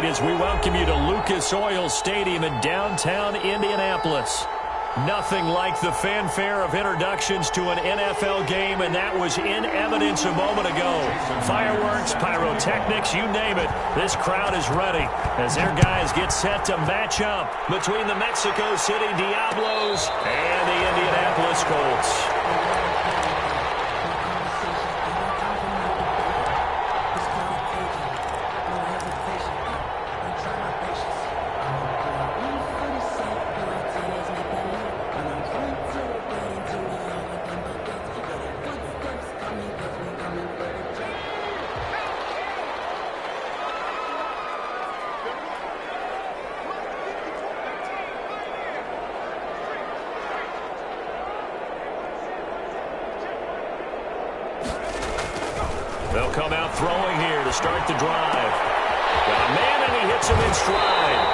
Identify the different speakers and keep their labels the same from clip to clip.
Speaker 1: tonight as we welcome you to Lucas Oil Stadium in downtown Indianapolis. Nothing like the fanfare of introductions to an NFL game, and that was in evidence a moment ago. Fireworks, pyrotechnics, you name it. This crowd is ready as their guys get set to match up between the Mexico City Diablos and the Indianapolis Colts. They'll come out throwing here to start the drive. Got a man, and he hits him in stride.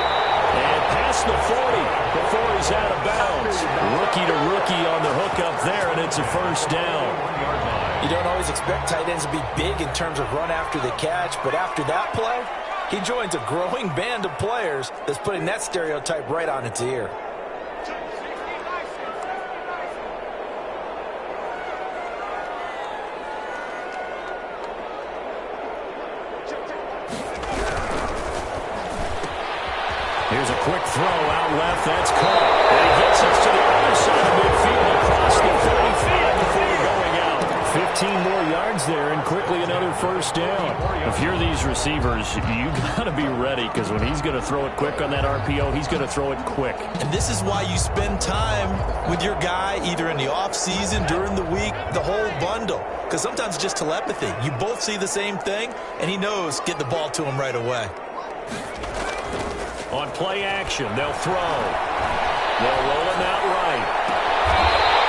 Speaker 1: And past the 40 before he's out of bounds. Rookie to rookie on the hook up there, and it's a first down.
Speaker 2: You don't always expect tight ends to be big in terms of run after the catch, but after that play, he joins a growing band of players that's putting that stereotype right on its ear.
Speaker 1: Here's a quick throw out left. That's caught. And he gets us to the other side of midfield across the 30 feet before going out. 15 more yards there and quickly another first down. If you're these receivers, you got to be ready because when he's going to throw it quick on that RPO, he's going to throw it quick.
Speaker 3: And this is why you spend time with your guy either in the offseason, during the week, the whole bundle. Because sometimes it's just telepathy. You both see the same thing, and he knows get the ball to him right away.
Speaker 1: On play action, they'll throw. They'll roll him out right.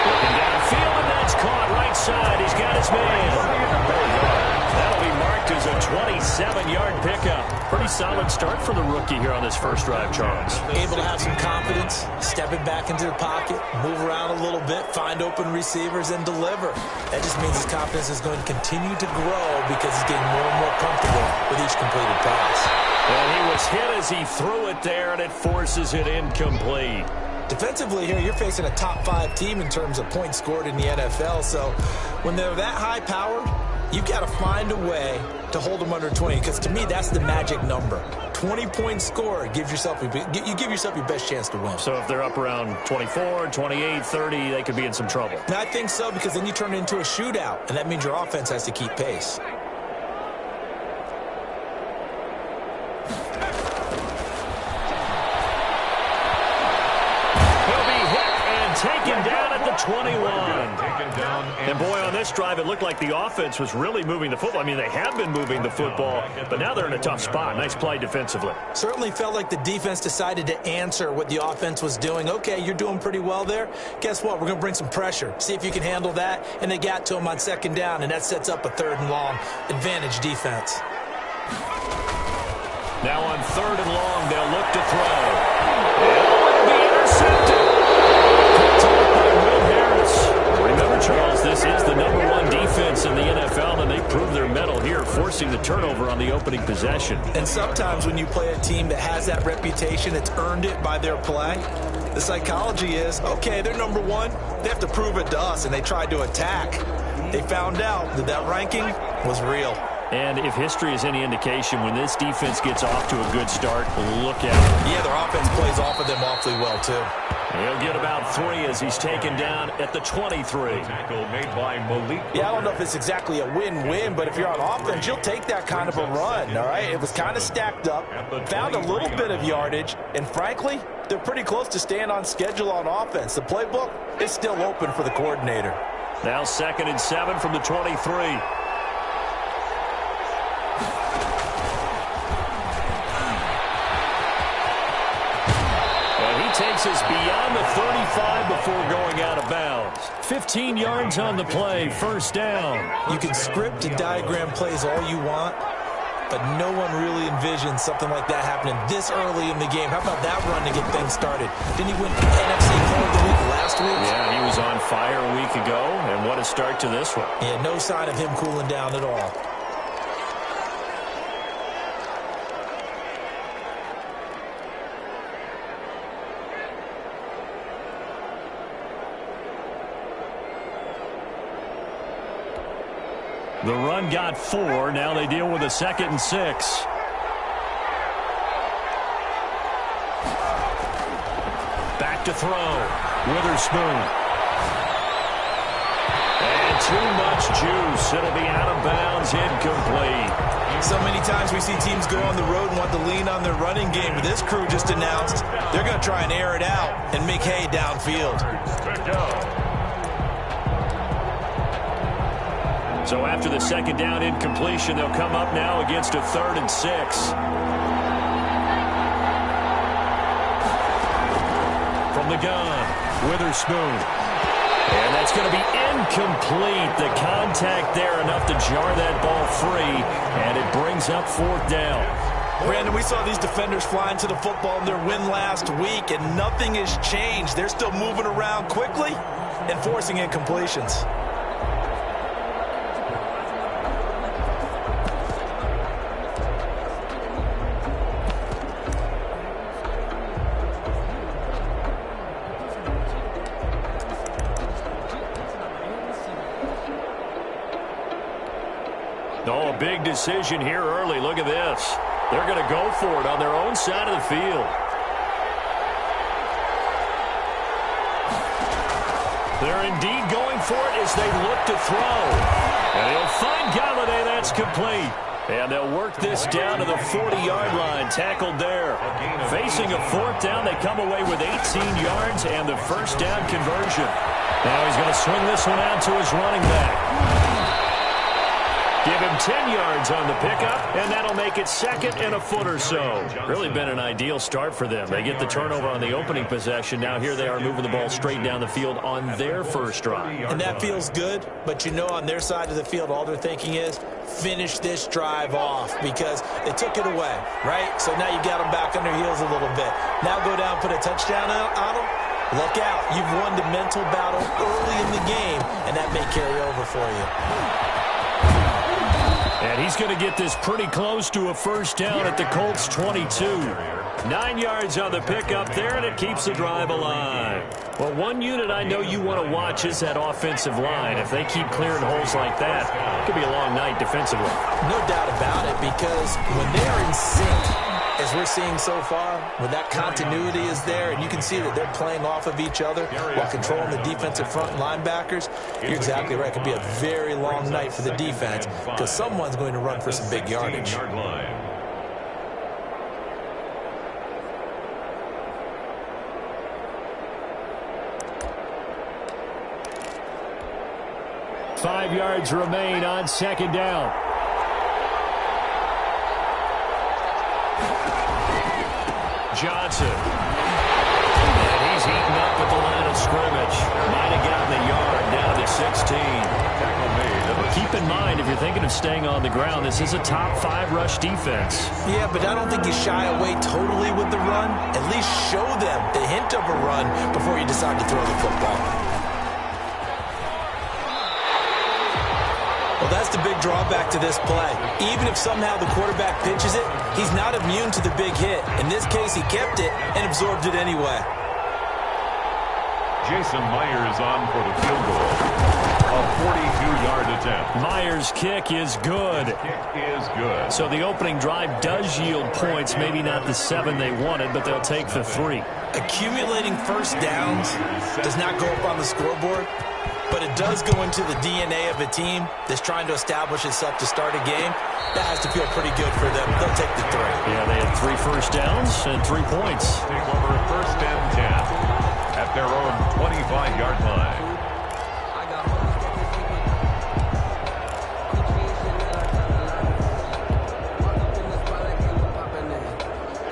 Speaker 1: Looking downfield, and that's caught right side. He's got his man. That'll be marked as a 27-yard pickup. Pretty solid start for the rookie here on this first drive, Charles.
Speaker 3: Able to have some confidence, step it back into the pocket, move around a little bit, find open receivers, and deliver. That just means his confidence is going to continue to grow because he's getting more and more comfortable with each completed pass.
Speaker 1: And he was hit as he threw it there, and it forces it incomplete.
Speaker 3: Defensively here, you're facing a top-5 team in terms of points scored in the NFL. So when they're that high-powered, you've got to find a way to hold them under 20. Because to me, that's the magic number. 20 points scored, you give yourself your best chance to win.
Speaker 1: So if they're up around 24, 28, 30, they could be in some trouble.
Speaker 3: And I think so, because then you turn it into a shootout, and that means your offense has to keep pace.
Speaker 1: Taken down at the 21. And boy, on this drive, it looked like the offense was really moving the football. I mean, they have been moving the football, but now they're in a tough spot. Nice play defensively.
Speaker 3: Certainly felt like the defense decided to answer what the offense was doing. Okay, you're doing pretty well there. Guess what? We're going to bring some pressure. See if you can handle that. And they got to him on second down, and that sets up a third and long. Advantage defense.
Speaker 1: Now on third and long, they'll look to throw. It'll be intercepted. Remember, Charles, this is the #1 defense in the NFL, and they prove their mettle here, forcing the turnover on the opening possession.
Speaker 3: And sometimes when you play a team that has that reputation, it's earned it by their play. The psychology is, okay, they're #1. They have to prove it to us, and they tried to attack. They found out that that ranking was real.
Speaker 1: And if history is any indication, when this defense gets off to a good start, look out.
Speaker 3: Yeah, their offense plays off of them awfully well, too.
Speaker 1: He'll get about 3 as he's taken down at the 23.
Speaker 4: Tackle made by Malik.
Speaker 3: Yeah, I don't know if it's exactly a win-win, but if you're on offense, you'll take that kind of a run, all right? It was kind of stacked up, found a little bit of yardage, and frankly, they're pretty close to staying on schedule on offense. The playbook is still open for the coordinator.
Speaker 1: Now 2nd and 7 from the 23. Takes us beyond the 35 before going out of bounds. 15 yards on the play, first down.
Speaker 3: You can script and diagram plays all you want, but no one really envisions something like that happening this early in the game. How about that run to get things started? Didn't he win NFC Player of the Week last week?
Speaker 1: Yeah, he was on fire a week ago, and what a start to this one.
Speaker 3: Yeah, no sign of him cooling down at all.
Speaker 1: The run got 4. Now they deal with a 2nd and 6. Back to throw. Witherspoon. And too much juice. It'll be out of bounds, incomplete.
Speaker 3: So many times we see teams go on the road and want to lean on their running game, but this crew just announced they're going to try and air it out and make hay downfield.
Speaker 1: So after the 2nd down incompletion, they'll come up now against a 3rd and 6. From the gun, Witherspoon. And that's going to be incomplete. The contact there enough to jar that ball free, and it brings up 4th down.
Speaker 3: Brandon, we saw these defenders flying to the football in their win last week, and nothing has changed. They're still moving around quickly and forcing incompletions.
Speaker 1: Oh, a big decision here early. Look at this. They're going to go for it on their own side of the field. They're indeed going for it as they look to throw. And he'll find Galladay. That's complete. And they'll work this down to the 40-yard line. Tackled there. Facing a 4th down, they come away with 18 yards and the 1st down conversion. Now he's going to swing this one out to his running back. Give him 10 yards on the pickup, and that'll make it 2nd and a foot or so. Really been an ideal start for them. They get the turnover on the opening possession. Now here they are moving the ball straight down the field on their first drive.
Speaker 3: And that feels good, but you know on their side of the field, all they're thinking is finish this drive off because they took it away, right? So now you got them back on their heels a little bit. Now go down, put a touchdown on them. Look out. You've won the mental battle early in the game, and that may carry over for you.
Speaker 1: And he's going to get this pretty close to a 1st down at the Colts 22. 9 yards on the pickup there, and it keeps the drive alive. Well, one unit I know you want to watch is that offensive line. If they keep clearing holes like that, it could be a long night defensively.
Speaker 3: No doubt about it, because when they're in sync, as we're seeing so far, when that continuity is there, and you can see that they're playing off of each other while controlling the defensive front linebackers, you're exactly right. It could be a very long night for the defense because someone's going to run for some big yardage.
Speaker 1: 5 yards remain on 2nd down. Johnson. And he's heating up at the line of scrimmage. Might have gotten a yard down to the 16. Keep in mind, if you're thinking of staying on the ground, this is a top 5 rush defense.
Speaker 3: Yeah, but I don't think you shy away totally with the run. At least show them the hint of a run before you decide to throw the football. Well, that's the big drawback to this play. Even if somehow the quarterback pitches it, he's not immune to the big hit. In this case, he kept it and absorbed it anyway.
Speaker 4: Jason Myers on for the field goal. A 42-yard attempt.
Speaker 1: Myers' kick is good. So the opening drive does yield points, maybe not the 7 they wanted, but they'll take the 3.
Speaker 3: Accumulating first downs does not go up on the scoreboard, but it does go into the DNA of a team that's trying to establish itself to start a game. That has to feel pretty good for them. They'll take the 3.
Speaker 1: Yeah, they had 3 first downs and 3 points.
Speaker 4: Take over 1st and 10 at their own 25-yard line.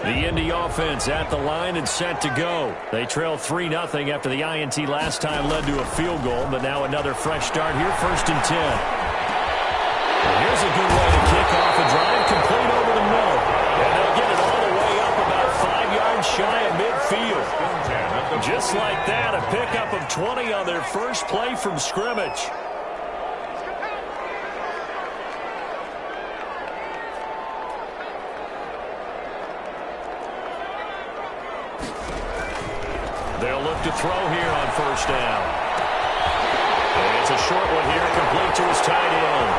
Speaker 1: The Indy offense at the line and set to go. They trail 3-0 after the INT last time led to a field goal, but now another fresh start here, 1st and 10. And here's a good way to kick off a drive, complete over the middle. And they'll get it all the way up about 5 yards shy of midfield. Just like that, a pickup of 20 on their first play from scrimmage. They'll look to throw here on 1st down. And it's a short one here, complete to his tight end.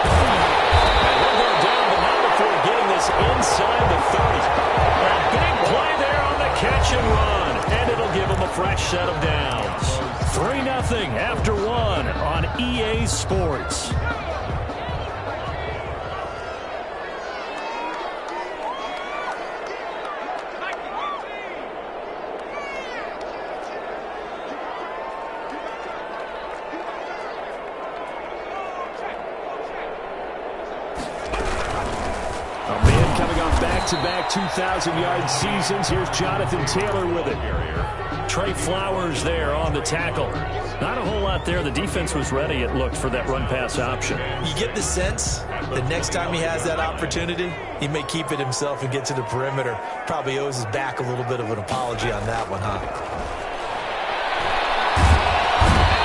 Speaker 1: And he'll go down, but not before getting this inside the 30. A big play there on the catch and run. And it'll give him a fresh set of downs. 3-0 after one on EA Sports. Back-to-back 2,000-yard seasons. Here's Jonathan Taylor with it. Trey Flowers there on the tackle. Not a whole lot there. The defense was ready, it looked, for that run-pass option.
Speaker 3: You get the sense that next time he has that opportunity, he may keep it himself and get to the perimeter. Probably owes his back a little bit of an apology on that one, huh?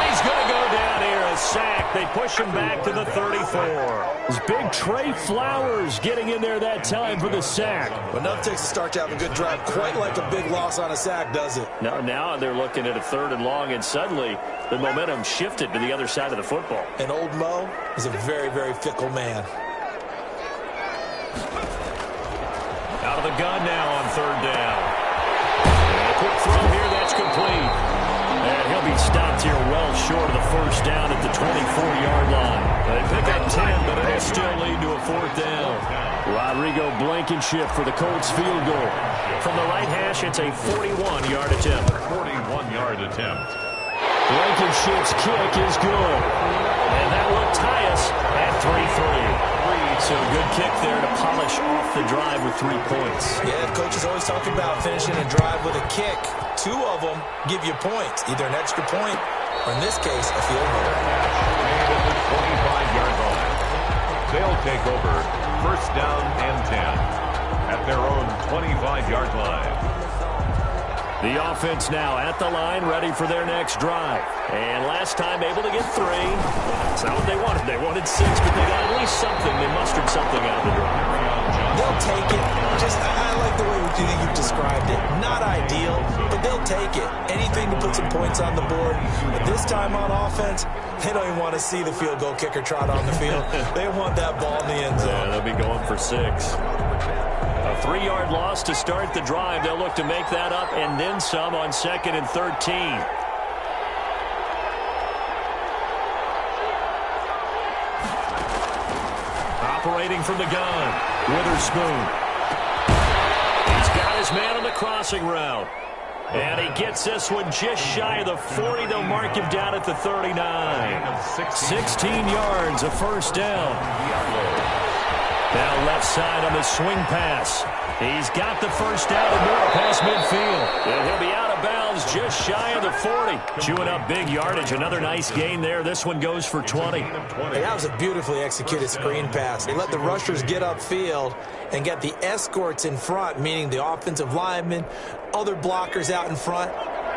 Speaker 1: He's going to go down here, a sack. They push him back to the 34. It's big Trey Flowers getting in there that time for the sack.
Speaker 3: Well, enough takes to start to have a good drive. Quite like a big loss on a sack, does it?
Speaker 1: Now they're looking at a 3rd and long, and suddenly the momentum shifted to the other side of the football.
Speaker 3: And old Mo is a very, very fickle man.
Speaker 1: Out of the gun now on 3rd down. And a quick throw here, that's complete. And he'll be stopped here well short of the 1st down at the 24-yard line. They pick up 10, but it'll still lead to a 4th down. Rodrigo Blankenship for the Colts field goal. From the right hash, it's a 41-yard attempt.
Speaker 4: 41-yard attempt.
Speaker 1: Blankenship's kick is good. And that will tie us at 3-3. So good kick there to polish off the drive with 3 points.
Speaker 3: Yeah, coaches always talk about finishing a drive with a kick. 2 of them give you points, either an extra point or, in this case, a field goal.
Speaker 4: Made at the 25-yard line. They'll take over 1st down and 10 at their own 25-yard line.
Speaker 1: The offense now at the line, ready for their next drive. And last time able to get 3. That's not what they wanted. They wanted 6, but they got at least something. They mustered something out of the drive.
Speaker 3: They'll take it. I like the way you've described it. Not ideal, but they'll take it. Anything to put some points on the board. But this time on offense, they don't even want to see the field goal kicker trot on the field. They want that ball in the end zone.
Speaker 1: Yeah, they'll be going for 6. A 3-yard loss to start the drive. They'll look to make that up and then some on 2nd and 13. Operating from the gun, Witherspoon. He's got his man on the crossing route. And he gets this one just shy of the 40. They'll mark him down at the 39. 16 yards, a 1st down. Now left side on the swing pass. He's got the 1st down and more past midfield. And he'll be out of bounds just shy of the 40. Chewing up big yardage. Another nice gain there. This one goes for 20.
Speaker 3: Hey, that was a beautifully executed screen pass. They let the rushers get upfield and get the escorts in front, meaning the offensive linemen, other blockers out in front.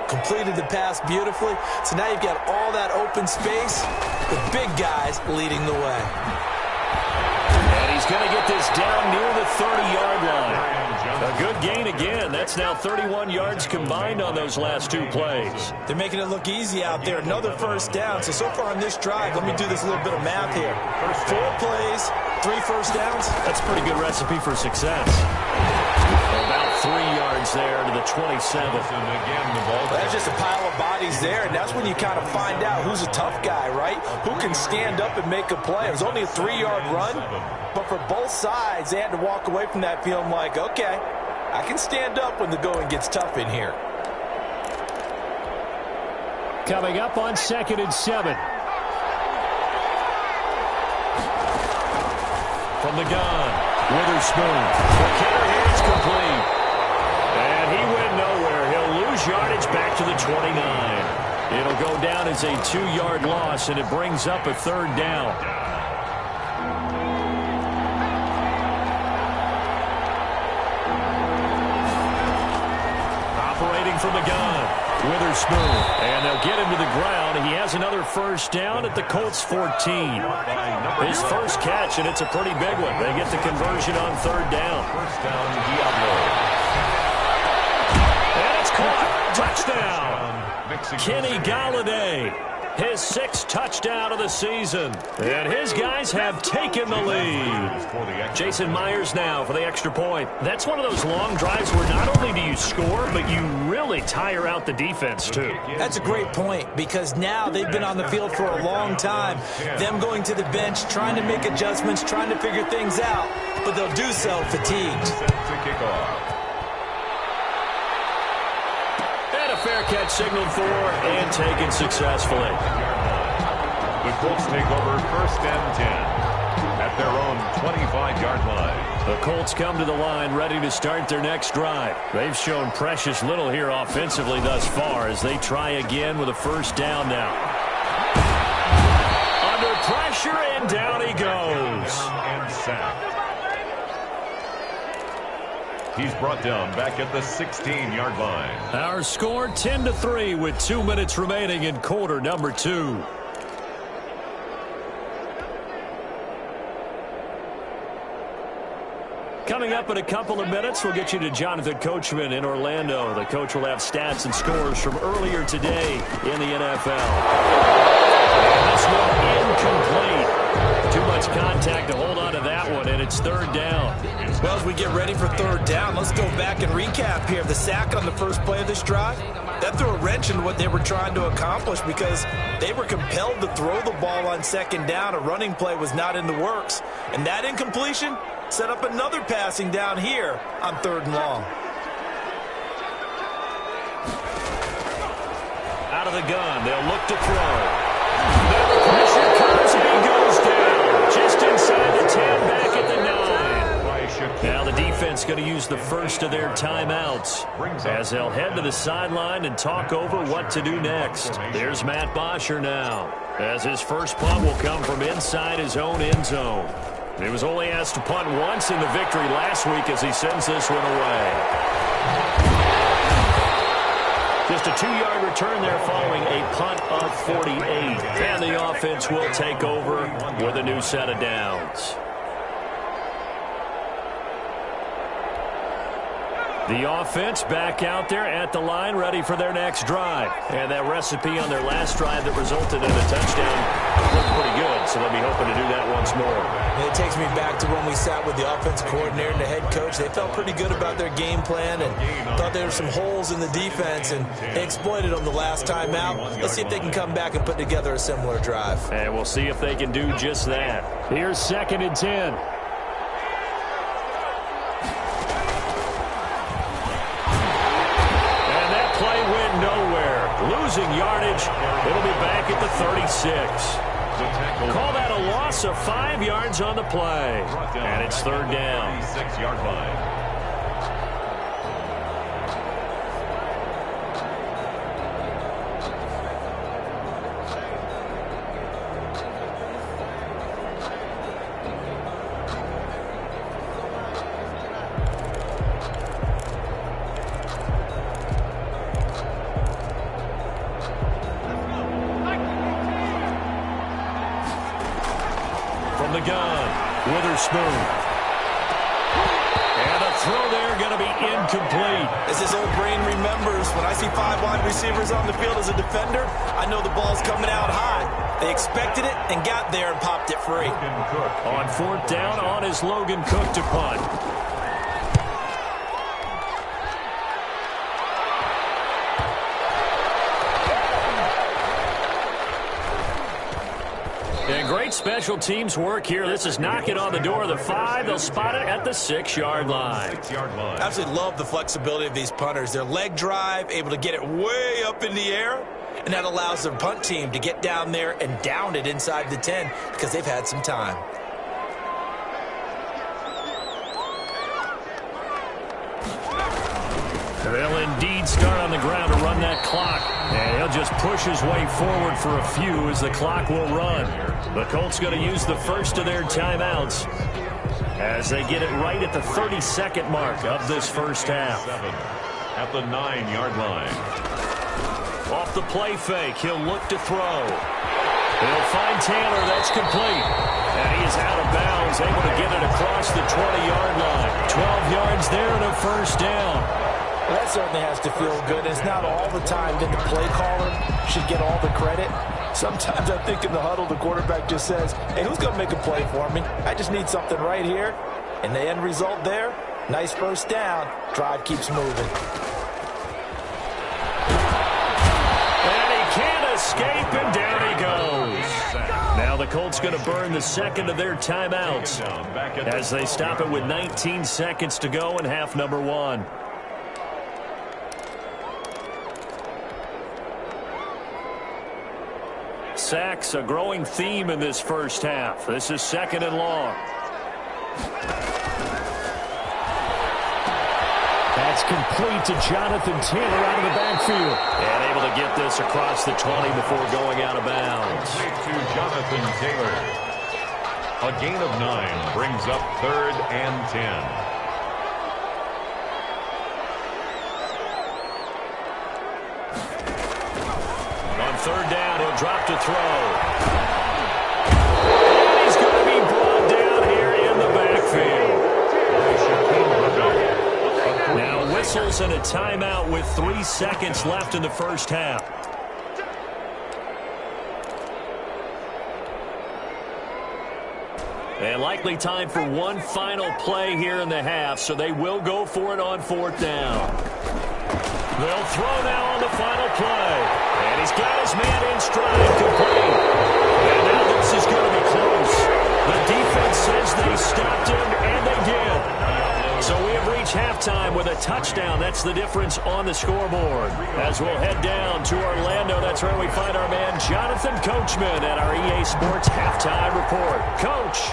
Speaker 3: Completed the pass beautifully. So now you've got all that open space, the big guys leading the way.
Speaker 1: And he's going to get this down near the 30-yard line. A good gain again. That's now 31 yards combined on those last 2 plays.
Speaker 3: They're making it look easy out there. Another 1st down. So far on this drive, let me do this little bit of math here. 4 plays, 3 1st downs.
Speaker 1: That's a pretty good recipe for success. About 3 yards there to the 27.
Speaker 4: And again, the ball.
Speaker 2: That's just a pile of bodies there, and that's when you kind of find out who's a tough guy, right? Who can stand up and make a play. It was only a 3-yard run, but for both sides, they had to walk away from that feeling like, okay, I can stand up when the going gets tough in here.
Speaker 1: Coming up on 2nd and 7. From the gun, Witherspoon. The kicker here is complete. And he went nowhere. He'll lose yardage back to the 29. It'll go down as a 2-yard loss, and it brings up a 3rd down. Operating from the gun, Witherspoon. And they'll get him to the ground. He has another 1st down at the Colts 14. His 1st catch, and it's a pretty big one. They get the conversion on 3rd down.
Speaker 4: 1st down, Diablos.
Speaker 1: And it's caught. Touchdown. Kenny Galladay. His 6th touchdown of the season. And his guys have taken the lead. Jason Myers now for the extra point. That's one of those long drives where not only do you score, but you really tire out the defense, too.
Speaker 3: That's a great point, because now they've been on the field for a long time. Them going to the bench, trying to make adjustments, trying to figure things out, but they'll do so fatigued.
Speaker 4: To kick off.
Speaker 1: And a fair catch signaled for and taken successfully.
Speaker 4: The Colts take over 1st and 10 at their own 25-yard line.
Speaker 1: The Colts come to the line ready to start their next drive. They've shown precious little here offensively thus far as they try again with a 1st down now. Under pressure, and down he goes.
Speaker 4: And sacked. He's brought down back at the 16-yard line.
Speaker 1: Our score 10-3 with 2 minutes remaining in quarter number 2. Coming up in a couple of minutes, we'll get you to Jonathan Coachman in Orlando. The coach will have stats and scores from earlier today in the NFL. And this one incomplete. Too much contact to hold on to that one, and it's 3rd down.
Speaker 3: Well, as we get ready for 3rd down, let's go back and recap here. The sack on the first play of this drive, that threw a wrench into what they were trying to accomplish because they were compelled to throw the ball on 2nd down. A running play was not in the works. And that incompletion set up another passing down here on 3rd and long.
Speaker 1: Out of the gun, they'll look to throw. Now the pressure comes and he goes down. Just inside the 10, back at the 9. Now the defense going to use the first of their timeouts as they'll head to the sideline and talk over what to do next. There's Matt Bosher now as his first punt will come from inside his own end zone. He was only asked to punt once in the victory last week as he sends this one away. Just a 2-yard return there following a punt of 48. And the offense will take over with a new set of downs. The offense back out there at the line, ready for their next drive. And that recipe on their last drive that resulted in a touchdown looked pretty good, so they'll be hoping to do that once more.
Speaker 3: And it takes me back to when we sat with the offensive coordinator and the head coach. They felt pretty good about their game plan and thought there were some holes in the defense, and they exploited them the last time out. Let's see if they can come back and put together a similar drive.
Speaker 1: And we'll see if they can do just that. Here's 2nd and 10. Losing yardage. It'll be back at the 36. Call that a loss of 5 yards on the play. And it's 3rd down.
Speaker 4: 6-yard line.
Speaker 1: The gun, Witherspoon. And a throw there going to be incomplete.
Speaker 3: As his old brain remembers, when I see 5 wide receivers on the field as a defender, I know the ball's coming out high. They expected it and got there and popped it free.
Speaker 1: On 4th down, on is Logan Cook to punt. And great special teams work here. This is knocking on the door of the 5. They'll spot it at the 6-yard line.
Speaker 3: I absolutely love the flexibility of these punters. Their leg drive, able to get it way up in the air, and that allows their punt team to get down there and down it inside the 10 because they've had some time.
Speaker 1: They'll indeed start on the ground to run that clock. And he'll just push his way forward for a few as the clock will run. The Colts going to use the first of their timeouts as they get it right at the 32nd mark of this first half.
Speaker 4: At the 9-yard line.
Speaker 1: Off the play fake, he'll look to throw. He'll find Taylor, that's complete. And he is out of bounds, able to get it across the 20-yard line. 12 yards there and a first down.
Speaker 3: Well, that certainly has to feel good. It's not all the time that the play caller should get all the credit.
Speaker 2: Sometimes I think in the huddle, the quarterback just says, hey, who's going to make a play for me? I just need something right here. And the end result there, nice first down. Drive keeps moving.
Speaker 1: And he can't escape, and down he goes. Now the Colts going to burn the second of their timeouts as they stop it with 19 seconds to go in half number 1. Sacks, a growing theme in this first half. This is 2nd and long. That's complete to Jonathan Taylor out of the backfield. And able to get this across the 20 before going out of bounds.
Speaker 4: To Jonathan Taylor. A gain of 9 brings up 3rd and 10.
Speaker 1: On 3rd down, he'll drop to throw. And he's going to be brought down here in the backfield. Now whistles and a timeout with 3 seconds left in the first half. And likely time for one final play here in the half, so they will go for it on 4th down. They'll throw now on the final play. And he's got his man in stride, complete. And now this is going to be close. The defense says they stopped him, and they did. So we have reached halftime with a touchdown. That's the difference on the scoreboard. As we'll head down to Orlando, that's where we find our man Jonathan Coachman at our EA Sports Halftime Report. Coach.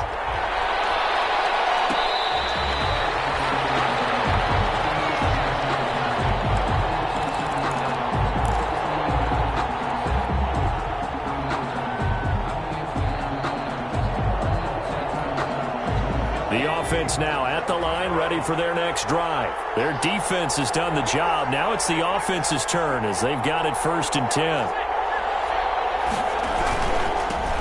Speaker 1: Offense now at the line, ready for their next drive. Their defense has done the job. Now it's the offense's turn as they've got it 1st and 10.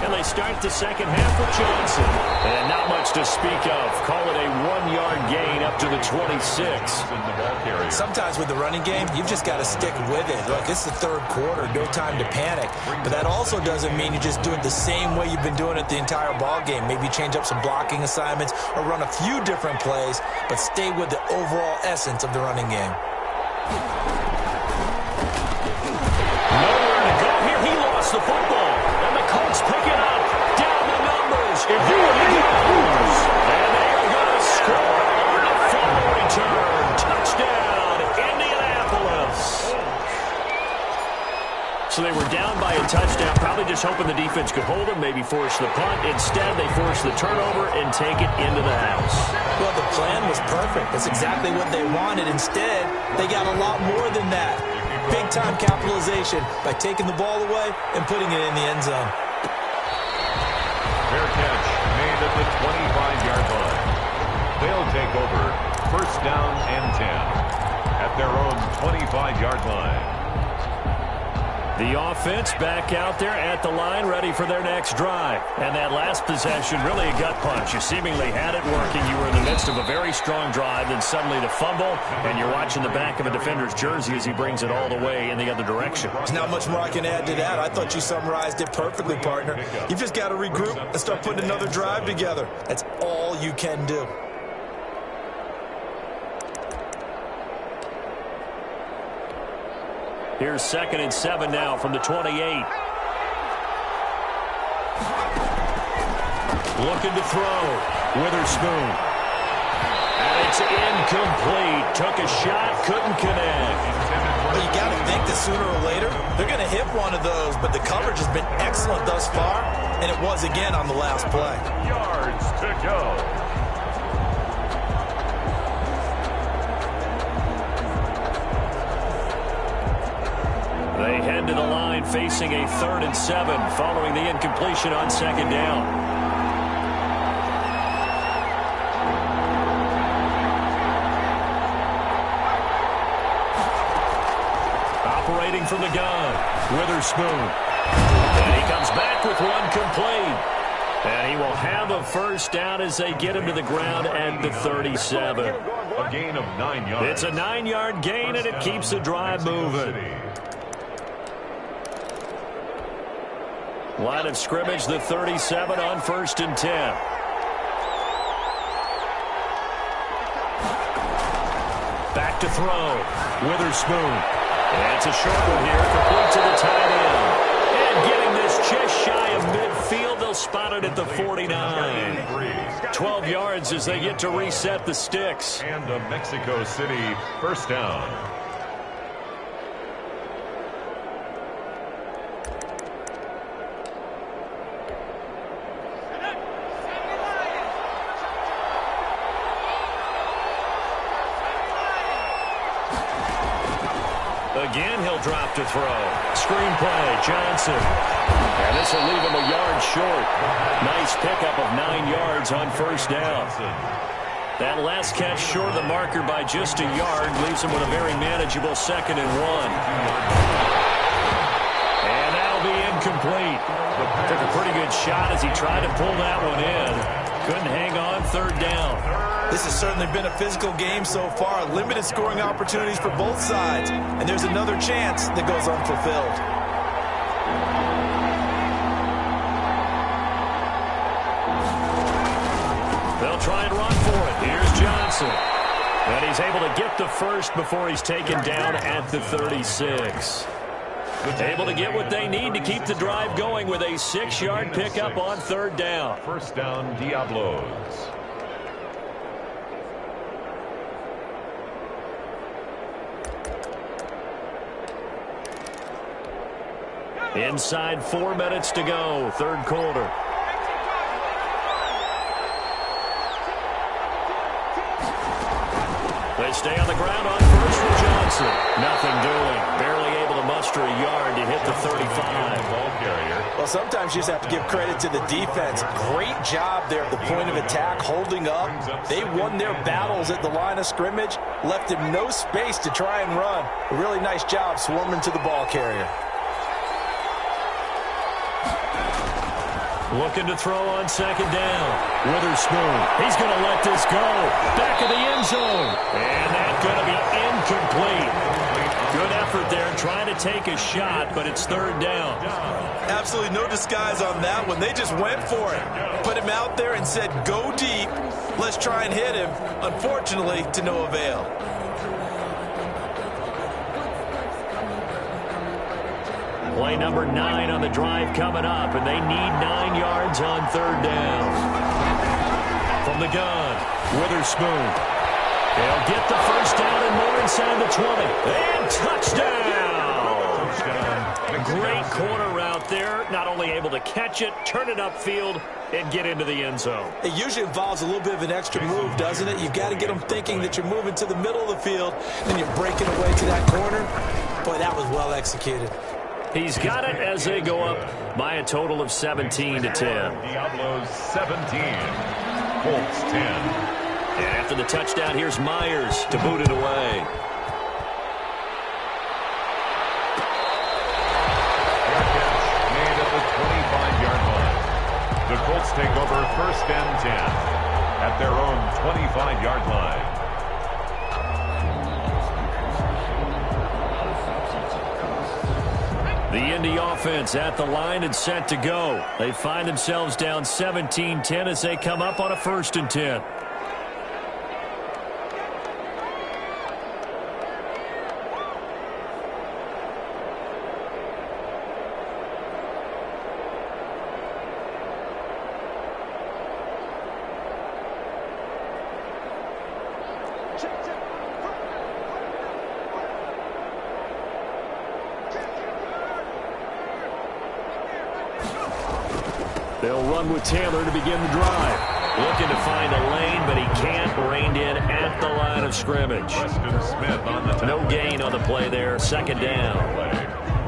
Speaker 1: And they start the second half with Johnson. And not much to speak of. Call it a 1-yard gain up to the 26.
Speaker 3: Sometimes with the running game, you've just got to stick with it. Look, it's the 3rd quarter, no time to panic. But that also doesn't mean you just do it the same way you've been doing it the entire ball game. Maybe change up some blocking assignments or run a few different plays, but stay with the overall essence of the running game.
Speaker 1: Nowhere to go here. He lost the football. And the Colts pick it up. Down the numbers. And here he goes. And they are going to score on a fumble return. Touchdown, Indianapolis. So they were down by a touchdown, probably just hoping the defense could hold them, maybe force the punt. Instead, they force the turnover and take it into the house.
Speaker 3: Well, the plan was perfect. That's exactly what they wanted. Instead, they got a lot more than that. Big-time capitalization by taking the ball away and putting it in the end zone.
Speaker 4: Fair catch made at the 25-yard line. They'll take over 1st down and 10 at their own 25-yard line.
Speaker 1: The offense back out there at the line, ready for their next drive. And that last possession, really a gut punch. You seemingly had it working. You were in the midst of a very strong drive, then suddenly the fumble, and you're watching the back of a defender's jersey as he brings it all the way in the other direction.
Speaker 3: There's not much more I can add to that. I thought you summarized it perfectly, partner. You've just got to regroup and start putting another drive together. That's all you can do.
Speaker 1: Here's 2nd and 7 now from the 28. Looking to throw. Witherspoon. And it's incomplete. Took a shot, couldn't connect.
Speaker 3: Well, you got to think that sooner or later, they're going to hit one of those, but the coverage has been excellent thus far, and it was again on the last play.
Speaker 4: Yards to go.
Speaker 1: They head to the line facing a 3rd and 7 following the incompletion on 2nd down. Operating from the gun, Witherspoon. And he comes back with one complete. And he will have a 1st down as they get him to the ground at the 37.
Speaker 4: A gain of 9 yards.
Speaker 1: It's a 9-yard gain, and it keeps the drive moving. Line of scrimmage, the 37 on 1st and 10. Back to throw. Witherspoon. And it's a short one here, complete to the tight end. And getting this just shy of midfield, they'll spot it at the 49. 12 yards as they get to reset the sticks.
Speaker 4: And a Mexico City first down.
Speaker 1: Again, he'll drop to throw. Screen play, Johnson. And this will leave him a yard short. Nice pickup of 9 yards on 1st down. That last catch short of the marker by just a yard leaves him with a very manageable 2nd and 1. And that'll be incomplete. Took a pretty good shot as he tried to pull that one in. Couldn't hang on 3rd down.
Speaker 3: This has certainly been a physical game so far. Limited scoring opportunities for both sides. And there's another chance that goes unfulfilled.
Speaker 1: They'll try and run for it. Here's Johnson. And he's able to get the first before he's taken down at the 36. Able to get what they need to keep the drive going with a 6-yard pickup on 3rd down.
Speaker 4: First down, Diablos.
Speaker 1: Inside 4 minutes to go, 3rd quarter. They stay on the ground on 1st with Johnson. Nothing doing. Barely able to muster a yard to hit the 35.
Speaker 4: Ball carrier.
Speaker 2: Well, sometimes you just have to give credit to the defense. Great job there at the point of attack, holding up. They won their battles at the line of scrimmage, left him no space to try and run. A really nice job swarming to the ball carrier.
Speaker 1: Looking to throw on 2nd down. Witherspoon. He's going to let this go. Back of the end zone. And that's going to be incomplete. Good effort there trying to take a shot, but it's 3rd down.
Speaker 3: Absolutely no disguise on that one. They just went for it. Put him out there and said, go deep. Let's try and hit him. Unfortunately, to no avail.
Speaker 1: Play number 9 on the drive coming up, and they need 9 yards on 3rd down. From the gun, Witherspoon. They'll get the first down and more inside the 20. And touchdown! Great corner route there. Not only able to catch it, turn it upfield, and get into the end zone.
Speaker 3: It usually involves a little bit of an extra move, doesn't it? You've got to get them thinking that you're moving to the middle of the field, and you're breaking away to that corner. Boy, that was well executed.
Speaker 1: He's got it as they go up by a total of 17-10.
Speaker 4: Diablos 17. Colts 10.
Speaker 1: And after the touchdown, here's Myers to boot it away.
Speaker 4: Made at the 25-yard line. The Colts take over 1st and 10 at their own 25-yard line.
Speaker 1: The Indy offense at the line and set to go. They find themselves down 17-10 as they come up on a 1st and 10. They'll run with Taylor to begin the drive. Looking to find a lane, but he can't. Reined in at the line of scrimmage. No gain on the play there. 2nd down.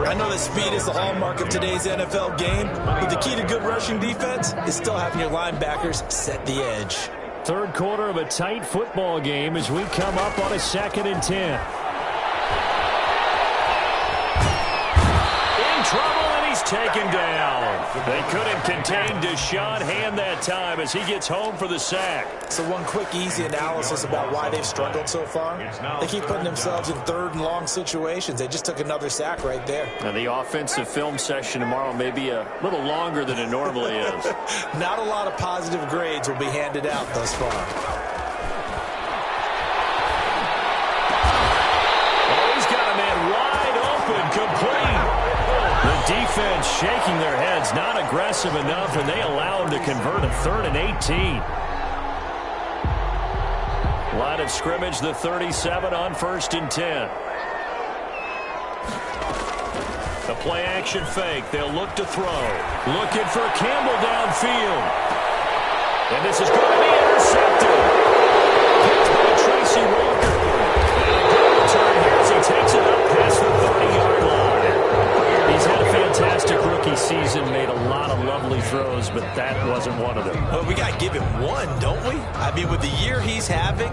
Speaker 3: I know that speed is the hallmark of today's NFL game, but the key to good rushing defense is still having your linebackers set the edge.
Speaker 1: 3rd quarter of a tight football game as we come up on a 2nd and 10. In trouble, and he's taken down. They couldn't contain Deshaun Hand that time as he gets home for the sack.
Speaker 3: So one quick, easy analysis about why they've struggled so far. They keep putting themselves in third and long situations. They just took another sack right there.
Speaker 1: Now the offensive film session tomorrow may be a little longer than it normally is.
Speaker 3: Not a lot of positive grades will be handed out thus far.
Speaker 1: Complete. The defense shaking their heads, not aggressive enough, and they allow them to convert a 3rd and 18. Line of scrimmage, the 37 on 1st and 10. The play action fake. They'll look to throw. Looking for Campbell downfield. And this is going to be intercepted. Picked by Tracy Walker. And a good return here as he takes it up past the 30-yard line. He's had a fantastic rookie season, made a lot of lovely throws, but that wasn't one of them.
Speaker 3: Well, we got to give him one, don't we? I mean, with the year he's having,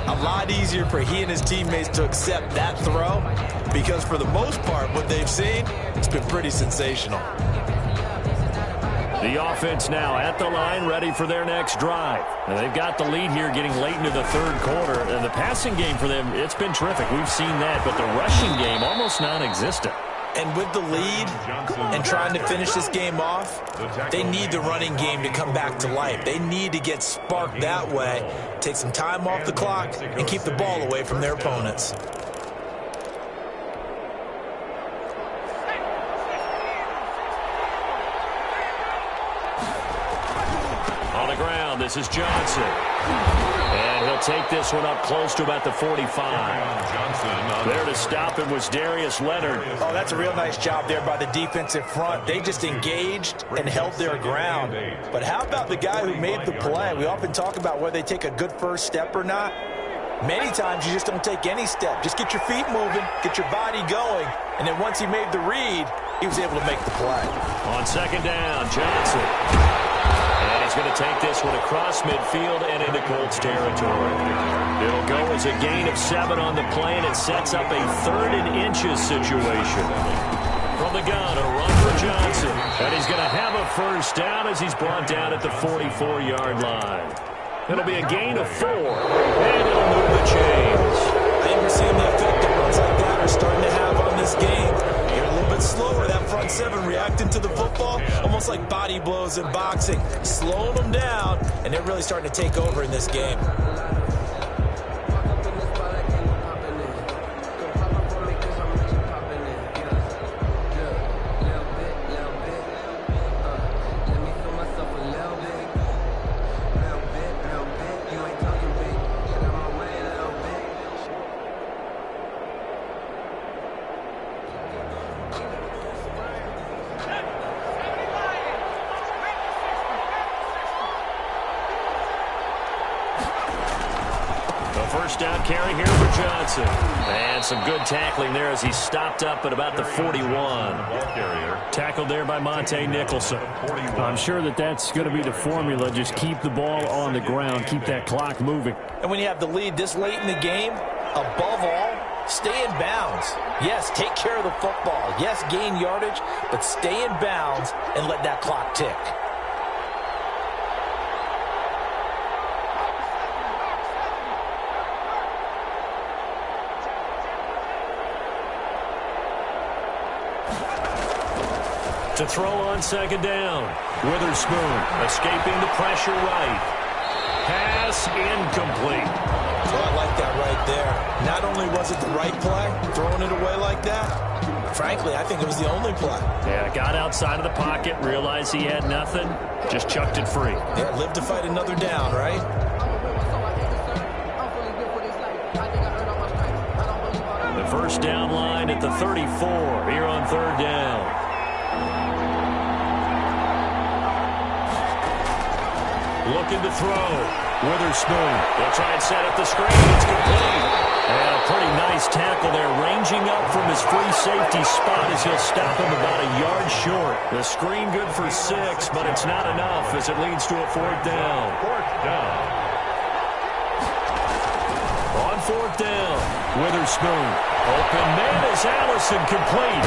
Speaker 3: a lot easier for he and his teammates to accept that throw because for the most part, what they've seen, it's been pretty sensational.
Speaker 1: The offense now at the line, ready for their next drive. And they've got the lead here getting late into the 3rd quarter. And the passing game for them, it's been terrific. We've seen that, but the rushing game almost non-existent.
Speaker 3: And with the lead and trying to finish this game off, they need the running game to come back to life. They need to get sparked that way, take some time off the clock, and keep the ball away from their opponents.
Speaker 1: On the ground, this is Johnson. And he'll take this one up close to about the 45. There to stop him was Darius Leonard.
Speaker 3: Oh, that's a real nice job there by the defensive front. They just engaged and held their ground. But how about the guy who made the play? We often talk about whether they take a good first step or not. Many times you just don't take any step. Just get your feet moving, get your body going, and then once he made the read, he was able to make the play.
Speaker 1: On 2nd down, Johnson. And he's going to take this one across midfield and into Colts territory. It'll go as a gain of 7 on the play, and it sets up a 3rd and inches situation. From the gun, a run for Johnson. And he's going to have a first down as he's brought down at the 44-yard line. It'll be a gain of 4, and it'll move the chains.
Speaker 3: I think we're seeing the effect that runs like that are starting to have on this game. They're a little bit slower, that front 7 reacting to the football, almost like body blows in boxing, slowing them down, and they're really starting to take over in this game.
Speaker 1: First down carry here for Johnson. And some good tackling there as he stopped up at about the 41. Tackled there by Monte Nicholson.
Speaker 5: I'm sure that's going to be the formula. Just keep the ball on the ground. Keep that clock moving.
Speaker 3: And when you have the lead this late in the game, above all, stay in bounds. Yes, take care of the football. Yes, gain yardage, but stay in bounds and let that clock tick.
Speaker 1: To throw on 2nd down. Witherspoon escaping the pressure right. Pass incomplete.
Speaker 3: Oh, I like that right there. Not only was it the right play, throwing it away like that, frankly, I think it was the only play.
Speaker 1: Yeah, got outside of the pocket, realized he had nothing, just chucked it free.
Speaker 3: Yeah, live to fight another down, right?
Speaker 1: The first down line at the 34 here on 3rd down. Looking to throw. Witherspoon. They'll try and set up the screen. It's complete. And a pretty nice tackle there, ranging up from his free safety spot as he'll stop him about a yard short. The screen good for 6, but it's not enough as it leads to a 4th down. On 4th down, Witherspoon. Open man is Allison, complete.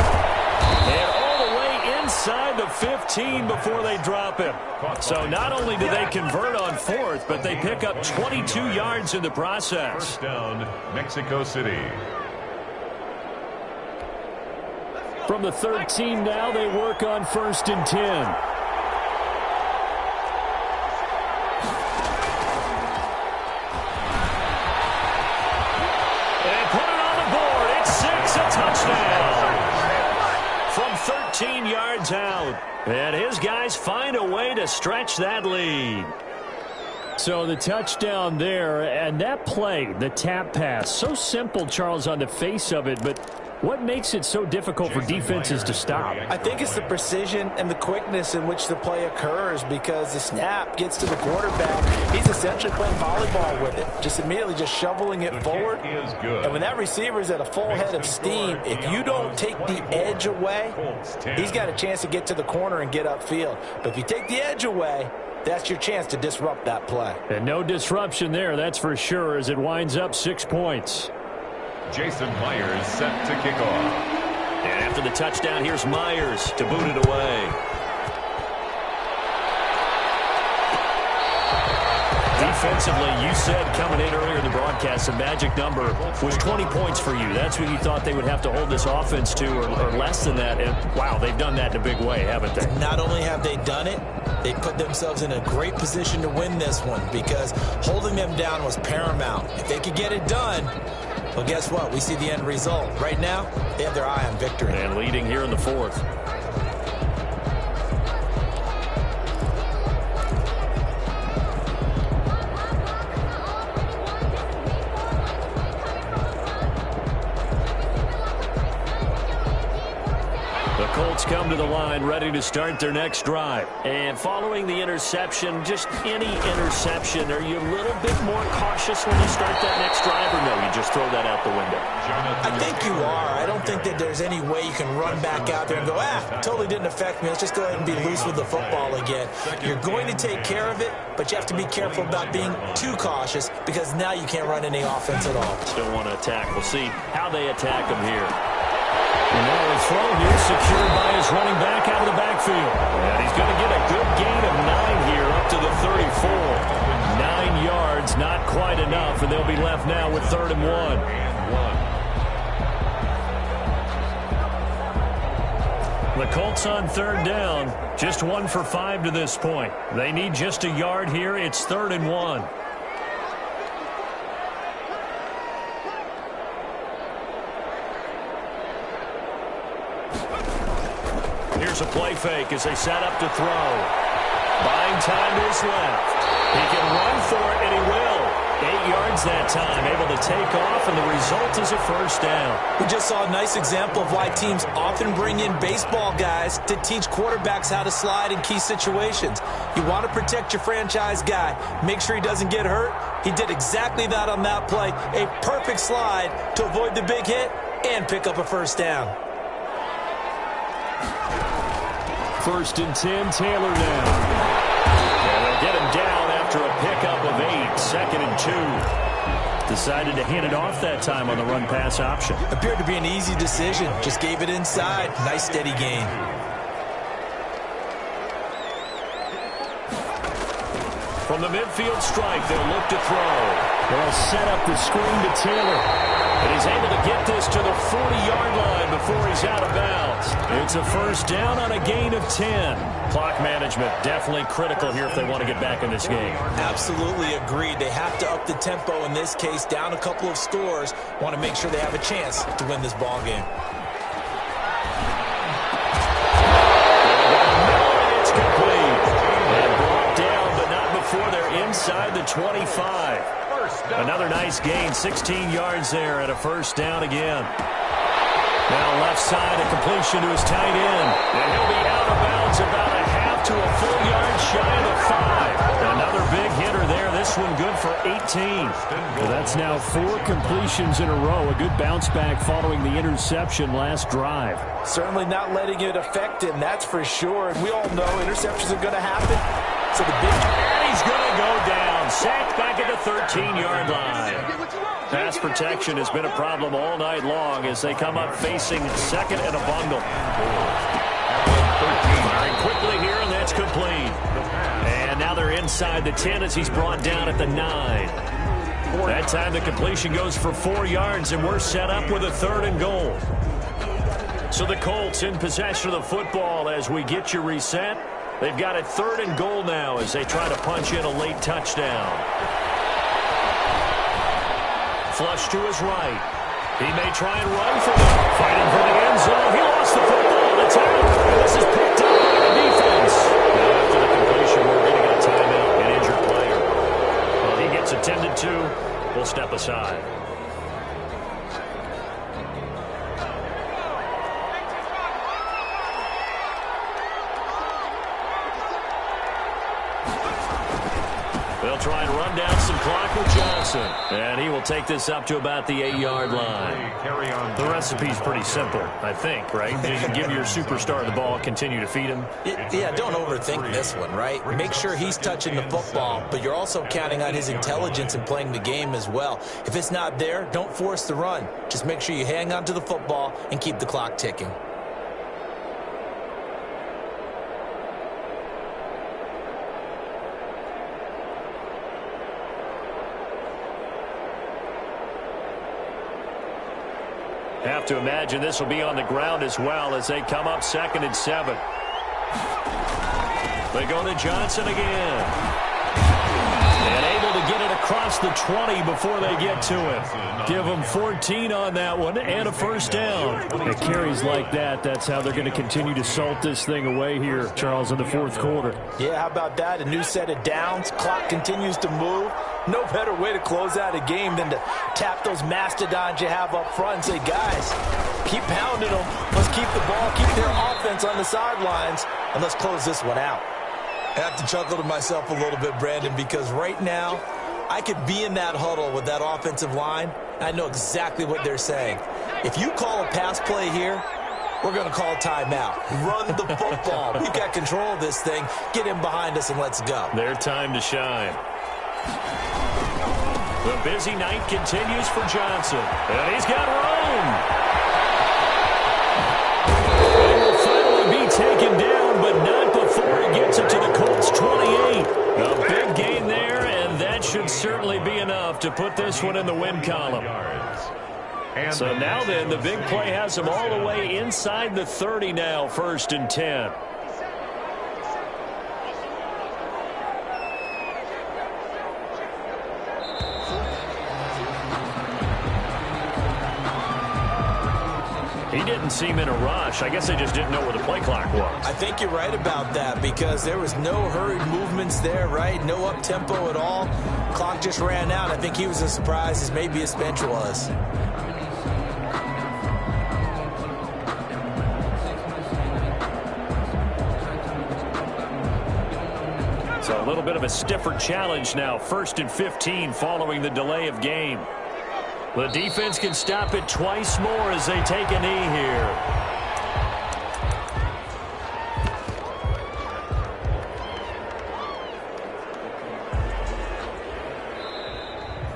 Speaker 1: And all the way inside the 15 before they drop him. So not only do they convert on fourth, but they pick up 22 yards in the process.
Speaker 4: First down, Mexico City.
Speaker 5: From the 13 now, they work on 1st and 10.
Speaker 1: Touchdown from 13 yards out. And his guys find a way to stretch that lead.
Speaker 5: So the touchdown there, and that play, the tap pass, so simple, Charles, on the face of it, but what makes it so difficult for defenses to stop?
Speaker 3: I think it's the precision and the quickness in which the play occurs, because the snap gets to the quarterback. He's essentially playing volleyball with it, just immediately just shoveling it forward. And when that receiver's at a full head of steam, if you don't take the edge away, he's got a chance to get to the corner and get upfield. But if you take the edge away, that's your chance to disrupt that play.
Speaker 5: And no disruption there, that's for sure, as it winds up 6 points.
Speaker 4: Jason Myers set to kick off.
Speaker 1: And after the touchdown, here's Myers to boot it away. Defensively, you said coming in earlier in the broadcast, the magic number was 20 points for you. That's what you thought they would have to hold this offense to, or less than that. And, wow, they've done that in a big way, haven't they?
Speaker 3: Not only have they done it, they put themselves in a great position to win this one, because holding them down was paramount. If they could get it done, well, guess what? We see the end result. Right now, they have their eye on victory.
Speaker 1: And leading here in the fourth. Colts come to the line ready to start their next drive. And following the interception, just any interception, are you a little bit more cautious when you start that next drive, or no, you just throw that out the window?
Speaker 3: I think you are. I don't think that there's any way you can run back out there and go, totally didn't affect me. Let's just go ahead and be loose with the football again. You're going to take care of it, but you have to be careful about being too cautious, because now you can't run any offense at all.
Speaker 1: Still want to attack. We'll see how they attack them here. And now the throw here secured by his running back out of the backfield. And he's going to get a good gain of 9 here up to the 34. 9 yards, not quite enough, and they'll be left now with 3rd and 1. The Colts on 3rd down, just 1 for 5 to this point. They need just a yard here. It's 3rd and 1. Here's a play fake as they set up to throw. Buying time to his left. He can run for it, and he will. 8 yards that time, able to take off, and the result is a 1st down.
Speaker 3: We just saw a nice example of why teams often bring in baseball guys to teach quarterbacks how to slide in key situations. You want to protect your franchise guy. Make sure he doesn't get hurt. He did exactly that on that play. A perfect slide to avoid the big hit and pick up a 1st down.
Speaker 5: 1st and 10, Taylor now.
Speaker 1: And they'll get him down after a pickup of 8. 2nd and 2. Decided to hand it off that time on the run-pass option.
Speaker 3: Appeared to be an easy decision. Just gave it inside. Nice steady gain.
Speaker 1: From the midfield strike, they'll look to throw.
Speaker 5: They'll set up the screen to Taylor.
Speaker 1: And he's able to get this to the 40-yard line before he's out of bounds. It's a 1st down on a gain of 10. Clock management definitely critical here if they want to get back in this game.
Speaker 3: Absolutely agreed. They have to up the tempo in this case, down a couple of scores. Want to make sure they have a chance to win this ball game.
Speaker 1: It's complete. And brought down, but not before they're inside the 25. Another nice gain, 16 yards there at a 1st down again. Now left side, a completion to his tight end. And he'll be out of bounds about a half to a full yard shy of the 5. Another big hitter there. This one good for 18.
Speaker 5: Well, that's now 4 completions in a row. A good bounce back following the interception last drive.
Speaker 3: Certainly not letting it affect him, that's for sure. And we all know interceptions are going to happen. So the big...
Speaker 1: And he's going to go down. Sacked back at the 13-yard line. Pass protection has been a problem all night long as they come up facing 2nd and a bundle. Firing quickly here, and that's complete. And now they're inside the 10 as he's brought down at the 9. That time the completion goes for 4 yards, and we're set up with a 3rd and goal. So the Colts in possession of the football as we get you reset. They've got a 3rd and goal now as they try to punch in a late touchdown. Flush to his right. He may try and run for them. Fighting for the end zone. He lost the football on the tackle. And this is picked up by the defense. Now after the completion, we're going to get a timeout, an injured player. Well, he gets attended to. We'll step aside. They'll try and run down some clock with Johnson. And he will take this up to about the 8-yard line. The recipe's pretty simple, I think, right? Just give your superstar the ball, continue to feed him.
Speaker 3: Yeah, don't overthink this one, right? Make sure he's touching the football, but you're also counting on his intelligence in playing the game as well. If it's not there, don't force the run. Just make sure you hang on to the football and keep the clock ticking.
Speaker 1: Have to imagine this will be on the ground as well as they come up 2nd and 7. They go to Johnson again. And able to get it across the 20 before they get to it. Give them 14 on that one and a 1st down.
Speaker 5: It carries like that. That's how they're going to continue to salt this thing away here, Charles, in the 4th quarter.
Speaker 3: Yeah, how about that? A new set of downs. Clock continues to move. No better way to close out a game than to tap those mastodons you have up front and say, guys, keep pounding them. Let's keep the ball, keep their offense on the sidelines, and let's close this one out. I have to chuckle to myself a little bit, Brandon, because right now I could be in that huddle with that offensive line. I know exactly what they're saying. If you call a pass play here, we're going to call a timeout. Run the football. We've got control of this thing. Get in behind us and let's go.
Speaker 1: Their time to shine. The busy night continues for Johnson. And he's got room. He will finally be taken down, but not before he gets it to the Colts 28. A big gain there, and that should certainly be enough to put this one in the win column. So now then, the big play has them all the way inside the 30 now, 1st and 10. He didn't seem in a rush. I guess they just didn't know where the play clock was.
Speaker 3: I think you're right about that because there was no hurried movements there, right? No up-tempo at all. Clock just ran out. I think he was as surprised as maybe his bench was.
Speaker 1: So a little bit of a stiffer challenge now. 1st and 15 following the delay of game. The defense can stop it twice more as they take a knee here.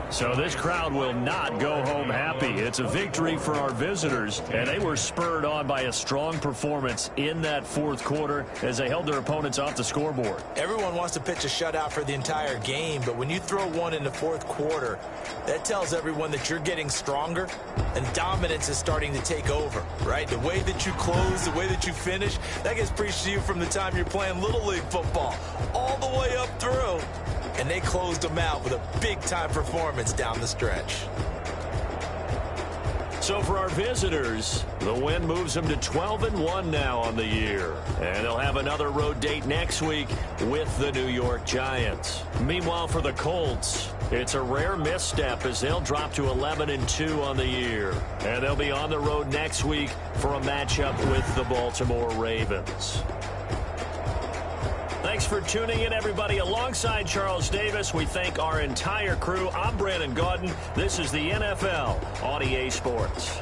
Speaker 1: So this crowd will not go home happy. It's a victory for our visitors, and they were spurred on by a strong performance in that 4th quarter as they held their opponents off the scoreboard.
Speaker 3: Everyone wants to pitch a shutout for the entire game, but when you throw one in the 4th quarter, that tells everyone that you're getting stronger and dominance is starting to take over, right? The way that you close, the way that you finish, that gets preached to you from the time you're playing Little League football all the way up through. And they closed them out with a big-time performance down the stretch.
Speaker 1: So for our visitors, the win moves them to 12-1 now on the year. And they'll have another road date next week with the New York Giants. Meanwhile, for the Colts, it's a rare misstep as they'll drop to 11-2 on the year. And they'll be on the road next week for a matchup with the Baltimore Ravens. Thanks for tuning in, everybody. Alongside Charles Davis, we thank our entire crew. I'm Brandon Gaudin. This is the NFL on EA Sports.